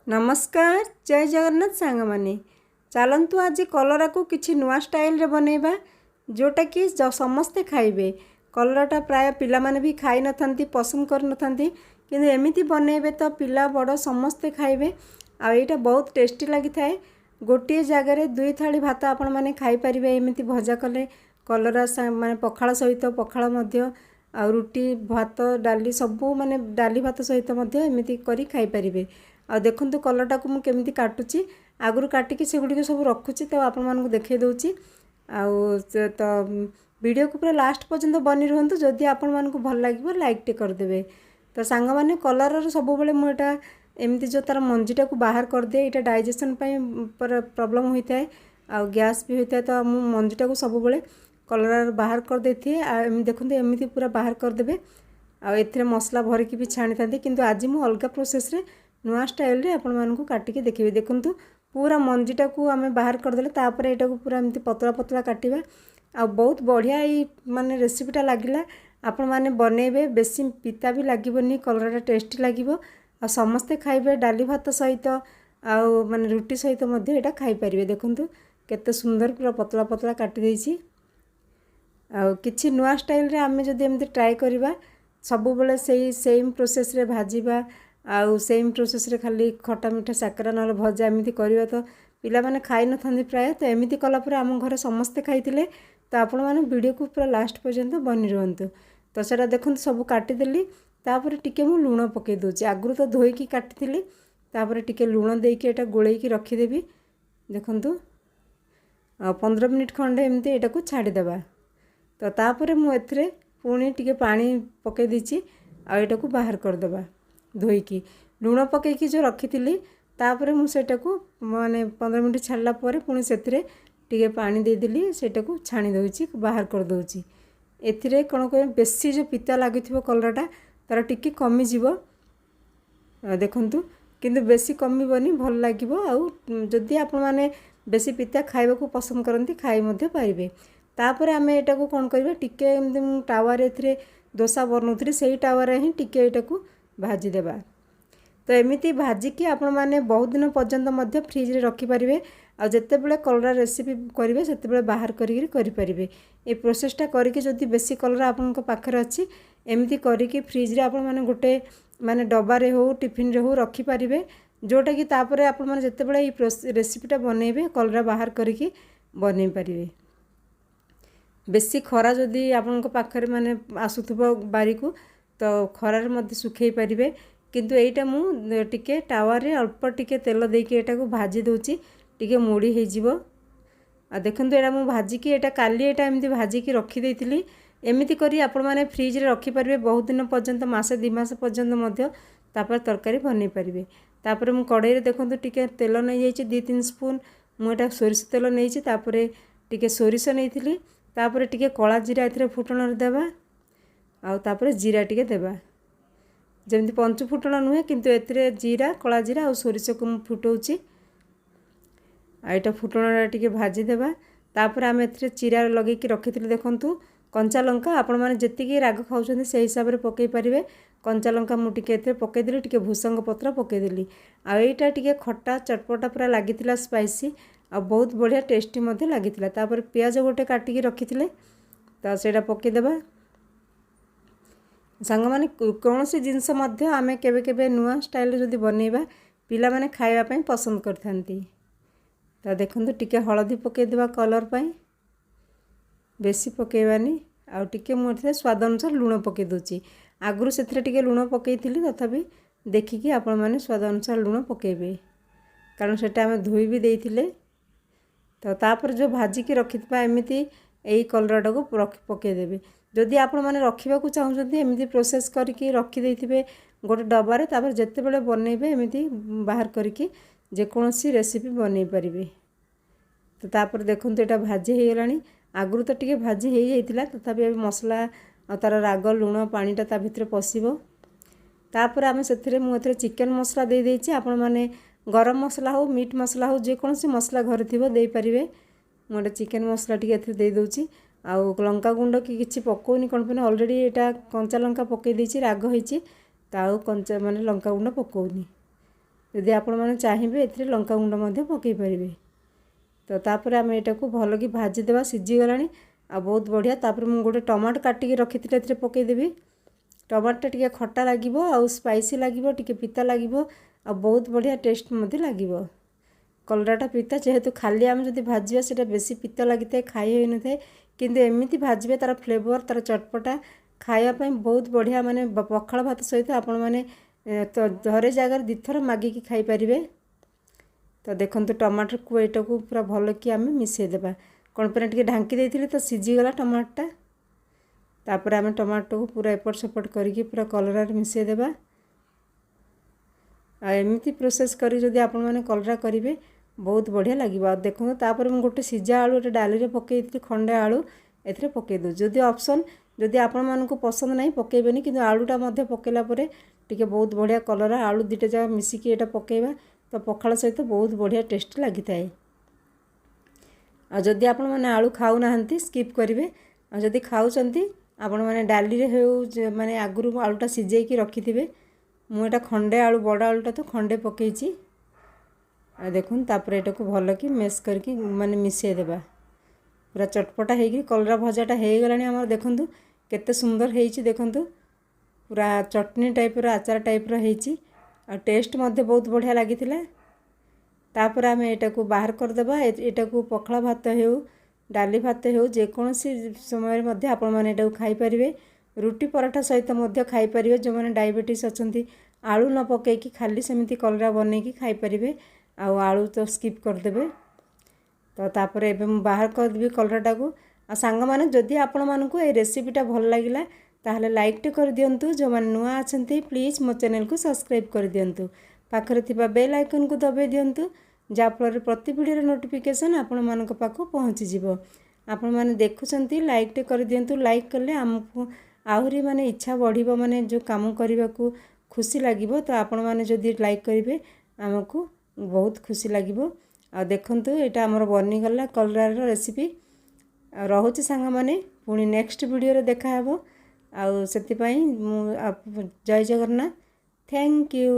नमस्कार जय जगन्नाथ सांग माने चलतु आज कलरा को किसी नुआ स्टाइल रे बनैबा जोटा कि समस्ते खाइबे। कलराटा प्राय पिला माने भी खाई न थांती पसंद कर न थांती किंतु एमिति बनैबे तो पिला बड़ समस्ते खाइबे। आ एटा बहुत टेस्टी लगी थाए। गोटे जगार दुई थाली भात आपण माने खाई परिबे एमिति भजा कले कलरा माने पखाळ सहित पखाळ मध्य आ रुटी भात डाली सबू माने डाली भात सहित मध्य एमिति करी खाई परिबे। आ देखंतु कलरटा को मु केमिति काटुची आगुरु काटिकी सेगुडी सब रखुची तो आपण मानकु देखै दउची। आ तो वीडियो को पूरा लास्ट पर्यंत बनी रहंतु। जदि आपण मानकु भल लागिबो लाइक टे कर देबे। तो सांग माने कलर सब बेले मु एटा एमिति जो तार मंजीटा को बाहर कर दे एटा डाइजेशन पई प्रॉब्लम होइता है आ गैस भी होइता है। तो मु मंजीटा को सब बेले कलर बाहर कर देथि आ देखंतु एमिति पूरा बाहर कर देबे। आ एथिरे मसला भरिकी भी छाणी थांती किंतु आज मु अलगा प्रोसेस रे नुआ स्टाइल रे आपण मानकु काटिकी देखिबे। देखंतु पूरा मंजीटा को आमे बाहर कर देले तापर एटा को पूरा एमिति पतला पतला काटिबा। आ बहुत बढ़िया ई माने रेसिपीटा लागिला। आपण माने बनेबे बेसी पिता भी लागिबोनी कलरटा टेस्टी लागिबो आ समस्ते खाइबे डाली भात सहित आ माने रुटी सहित मध्ये एटा खाइ परिबे। देखंतु केते सुंदर पूरा पतला पतला काटि देइछि। आ किछि नुआ स्टाइल रे आमे जदि एमिति ट्राई करिबा सब बेले सेम प्रोसेस रे भाजीबा आउ सेम प्रोसेस रे खाली खटा मिठा साकरा न भजा एमिति करिबा तो पिला माने खाई न थांदी प्राय। तो एमिति कला पर आम घर समस्ते खाइतिले। तो आपण माने वीडियो को पूरा लास्ट पर्यंत बनी रहंतु। तो सेटा देखंतु सब काटि देली तापर टिके मु लूण पके दोछि। आगुरु तो धोईकी काटिथिली तापर टिके लूण देइकी एटा गोळेइकी रखि देबी। देखंतु 15 मिनिट खंडे एमिति एटा को छाडी देबा। तो तापर मु एथरे पुणी टिके पानी पके दिछि आ एटा को बाहर कर देबा धोईकी लूण पकेकी जो रखी तापर मुझे माने 15 मिनट छाड़ला पुणी से टिके पानी देदेली सेटा को छाणी दउची बाहर कर दउची। एथिरे कौन कह बेसी जो पिता लगी कलराटा तार टिके कमी जीवो। देखंतु किंतु बेसी कमिबनी भल लागिबो। आउ जदि आपण माने बेसी पिता खाइबा को पसंद करंती खाइ मध्ये पारिबे। तापर आमे एटा को कोन करबे टिके एमदम टावा रे एथिरे डोसा बनउतरी सेही टावा रे ही टिके एटा को भाजी देबा। तो एमिति भाजिकी आपण माने बहुत दिन पर्यंत मध्य फ्रिज रे रखि परिबे। आ जते बेले कलरा रेसिपी करिवे सेते बेले बाहर करि परिबे। ए प्रोसेसटा करिके जदि बेसी कलरा आपनक पाखरे अछि एमिति करिके फ्रिज रे आपण माने गोटे माने डब्बा रे हो टिफिन रे हो रखि परिबे। जोटा कि तापरे आपण माने जते बेले ए रेसिपीटा बनेबे कलरा बाहर करिके बनै परिबे। बेसी खरा जदि आपनक पाखरे माने आसुथबो बारी को तो खरार मध्य सुखै परिबे। किंतु एटा मु टिके टावा रे अल्प टिके तेल देके एटा को भाजी दोची टिके मोड़ी हे जिवो। आ देखंतु एटा मु भाजी की एटा काली एटा एमिति भाजी की रखि देइतिली। एमिति करी आपण माने फ्रिज रे रखि परिबे बहुत दिन पर्यंत मासे 2 मास पर्यंत मध्य तापर तरकारी बनै परिबे। तापर मु कढ़ाई रे देखंतु टिके तेल नै जाइछि 2-3 स्पून मु एटा सोरिष तेल नैछि। तापर टिके सोरिष नैथिली तापर टिके कला जीरा एथिरे फुटण रे देबा आ तापर जीरा टिके देबा जेमती पंचु फुटण नुहे किंतु एथिरे जीरा कला जीरा और सोरिष को फुटाऊँगी। आईटा फुटणा टिके भाजी देबा। तापर आम एथिरे चिरा लगे कि रखिथिले देखंतु कंचा लंका आपण माने जेतिकी राग खाउछन्ती से हिसाब रे पकई परिबे। कंचा लंका मु टिके एथिरे पकई देली टिके भूसंग पत्र पकई देली। आ एटा टिके खट्टा चटपटा पूरा लागिथिला स्पाइसी आ बहुत बढ़िया टेस्टी मध्ये लागिथिला। तापर प्याज गोटे काटिकी रखिथिले तो सेटा पकई देबा। सांग माने कौन सी जिनस मध्य आमे केबे केबे नुआ स्टाइल जदि बनेबा पिला माने खाइबा पई पसंद करथांती। तो देखंतु टिके हळदी पके देबा कलर पई बेसी पकेबानी आ टिके मोथे स्वाद अनुसार लूण पके दोची। आगुरु सेथरे टिके लूण पकेइथिली तथापि देखिकी आपण माने स्वाद अनुसार लूण पकेबे कारण सेटा आमे धोई भी देइथिले। तो तापर जो भाजी की रखितबा एमिति एई कलरटा को पके देबे। जदि आपण माने रखिबा को चाहुचंती एमिति प्रोसेस करके रखि देइथिबे गोटे डब्बा रे तापर जत्ते बेले बनेबे एमिति बाहर करके जे कोनोसी रेसिपी बनै परिबे। तो तापर देखंतु एटा भाजी हे गेलानी। आगुरु तो टिके भाजी हे जाइतिला तथापि मसला तार राग लूण पानीटा ता भितरे पसिबो। तापर आमे सेथिरे मु एथिरे चिकन मसला दे देइछि। आपण माने गरम मसला हो मीट मसला हो जे कोनोसी मसला घर थिबो देइ परिबे। मोटे चिकन मसला टिके एथिरे दे दोछि। आउ लंका गुंड कि किछि पकोनी कोन पे ऑलरेडी एटा कंचा लंका पके देछि राग होइछि ताउ कंचा माने लंका गुंड पकोनी। जदि आपण मैंने चाहिए ए लंका गुंड पकई पारे। तो तापर आम यहाँ को भल कि भाजीदेवा सीझीगला आ बहुत बढ़िया। तापर मुझे गोटे टमाटो काटिकी रखी थी पकईदेवी। टमाटो टे खट्टा लगे आउ स्पाइसी लगे टे पिता लगे आ बहुत बढ़िया टेस्ट लगे। कलराटा पिता जेहेतु खाली आम जब भाजवा से बेसी पिता लगी था खाई हो न था किंतु एमती भाजबे तार फ्लेवर तार चटपटा खायापी बहुत बढ़िया माने पखाल भात सहित आपण मैंने तो घरे जगार दिथर मागिकी खाईपारे। तो देखो टमाटर को यहाँ को पूरा भल कि आम मिसेदेबा कौन पर टे ढांकी देती तो सीझीगला टमाटोटा। तापर आम टमाटो को पूरा एपट सेपट करके पूरा कलरा मिसेदेबा। एमती प्रोसेस करी जदि आपण मैंने कलरा करेंगे बहुत बढ़िया लगे। देखो तापर मुझे गोटे सीझा आलू गोटे डाली पकई खंडे आलू ए पकई दूँ जदि ऑप्शन जदि आपण मानक पसंद नहीं पकेबेनी किंतु आलूटा पकेला परे टिके बहुत बढ़िया कलरा आलू दुटा जगह मिसिकी एटा पकेबा तो पखाल सहित बहुत बढ़िया टेस्ट लगी थाए। जदि आपण माने आलू खाऊ नाहंती स्किप करेंगे। जदि खाऊचंती आपण माने डाली रे हो माने आगुरु आलूटा सिझेकी रखिथिबे। मु एटा खंडे आलू बड़ आलूटा तो खंडे पकईची। देखुन तापर एटा को भल कि मेस करके माने मिसई देबा पूरा चटपटा होगी कलरा भजाटा हो गलानी आम देखु केते सुंदर होईची। देखंतु पूरा चटनी टाइप आचार टाइप आ टेस्ट मध्य बहुत बढ़िया लगी। तापर आम यहाँ को बाहर करदेबा। यहाँ को पखाला भात हो डाली भात हो जेकोसी समय मध्य आपण मैंने यहाँ खाई पारे। रुटी पराठा सहित मध्य खाई पारे। जो मैंने डायबिटीज अच्छी आलू न पकईकी खाली सेमती कलरा बनईकी खाई पारे। आलू तो स्किप करदेबे। तो तापर एबे मु बाहर करदेबी कलराटा को। आ सांग माने जदि आपण मानकु ए रेसिपीटा भल लागिला ताहले लाइक टे कर दियंतु। जो माने नुआ अछंती प्लीज मो चैनल को सब्सक्राइब कर दियंतु। पाखरे थिबा बेल आइकन को दबाई दियंतु जा फल प्रति वीडियो नोटिफिकेशन आपण मानक पाखु पहुँची जिवो। आपण माने देखुचंती लाइक टे कर दियंतु। लाइक कले हमको आहुरी माने इच्छा बढ़िबो माने जो काम करबा को खुशी लागिबो। तो आपण माने जदि लाइक करिवे हमको बहुत खुशी लागिबो। आ देखंतु एटा हमर बनिगला कलरार रेसिपी। रहुची सांग माने पुणी नेक्स्ट वीडियो रे देखा हेबो। आ सेति पई जय जगन्नाथ। Thank you.